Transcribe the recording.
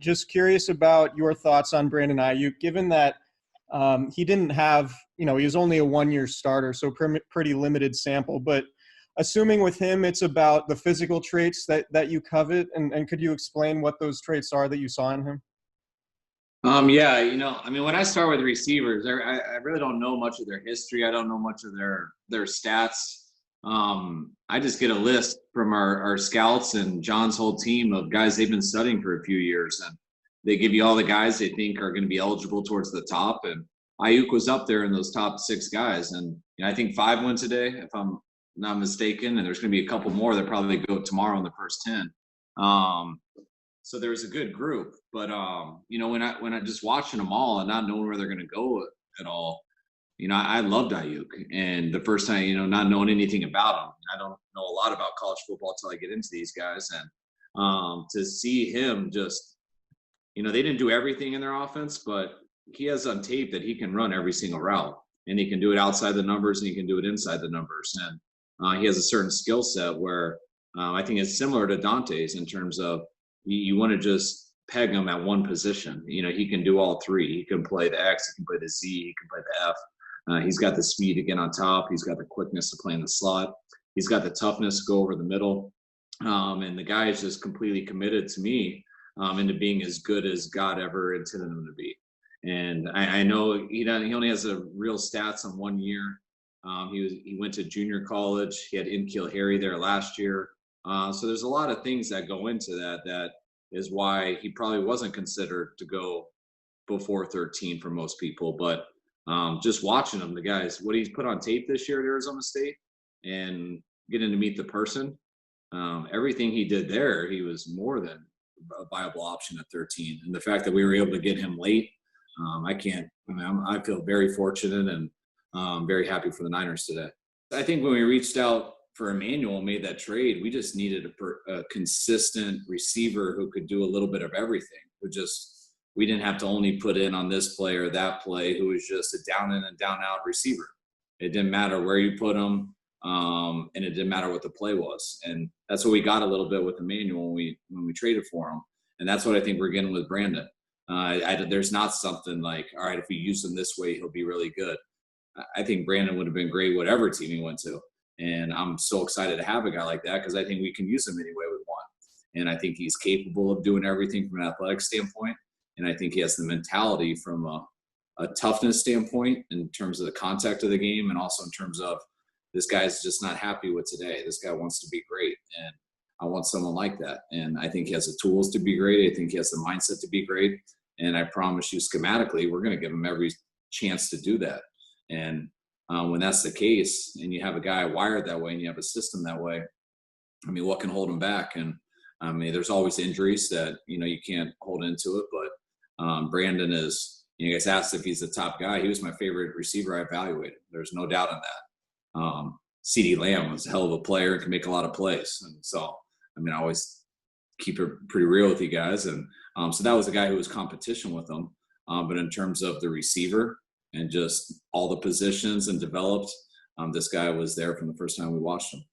Just curious about your thoughts on Brandon Aiyuk, given that he didn't have, he was only a 1-year starter, so pretty limited sample. But assuming with him, it's about the physical traits that you covet, and could you explain what those traits are that you saw in him? Yeah, when I start with receivers, I really don't know much of their history. I don't know much of their stats. I just get a list from our scouts and John's whole team of guys they've been studying for a few years, and they give you all the guys they think are going to be eligible towards the top. And Ayuk was up there in those top 6 guys, and I think 5 went today, if I'm not mistaken, and there's going to be a couple more that probably go tomorrow in the first 10. So there's a good group, but when I just watching them all and not knowing where they're going to go at all, I loved Ayuk, and the first time, not knowing anything about him, I don't know a lot about college football until I get into these guys, and to see him just, they didn't do everything in their offense, but he has on tape that he can run every single route, and he can do it outside the numbers and he can do it inside the numbers, and he has a certain skill set where I think it's similar to Dante's in terms of you want to just peg him at one position. He can do all 3. He can play the X, he can play the Z, he can play the F. He's got the speed to get on top. He's got the quickness to play in the slot. He's got the toughness to go over the middle. And the guy is just completely committed to me into being as good as God ever intended him to be. And I know he only has a real stats on 1 year. He went to junior college. He had N'Keal Harry there last year. So there's a lot of things that go into that is why he probably wasn't considered to go before 13 for most people. But just watching him, the guys, what he's put on tape this year at Arizona State and getting to meet the person, everything he did there, he was more than a viable option at 13. And the fact that we were able to get him late, I feel very fortunate and very happy for the Niners today. I think when we reached out for Emmanuel and made that trade, we just needed a consistent receiver who could do a little bit of everything. We didn't have to only put in on this play or that play, who was just a down in and down out receiver. It didn't matter where you put him, and it didn't matter what the play was. And that's what we got a little bit with Emmanuel when we traded for him. And that's what I think we're getting with Brandon. There's not something like, all right, if we use him this way, he'll be really good. I think Brandon would have been great whatever team he went to. And I'm so excited to have a guy like that because I think we can use him any way we want. And I think he's capable of doing everything from an athletic standpoint. And I think he has the mentality from a toughness standpoint in terms of the contact of the game, and also in terms of this guy's just not happy with today. This guy wants to be great, and I want someone like that. And I think he has the tools to be great. I think he has the mindset to be great. And I promise you, schematically, we're going to give him every chance to do that. And when that's the case, and you have a guy wired that way, and you have a system that way, what can hold him back? And there's always injuries that you can't hold into it. But Brandon is. You guys asked if he's the top guy. He was my favorite receiver I evaluated. There's no doubt in that. CeeDee Lamb was a hell of a player and can make a lot of plays. And so, I always keep it pretty real with you guys. And so that was a guy who was competition with him. But in terms of the receiver and just all the positions and developed, this guy was there from the first time we watched him.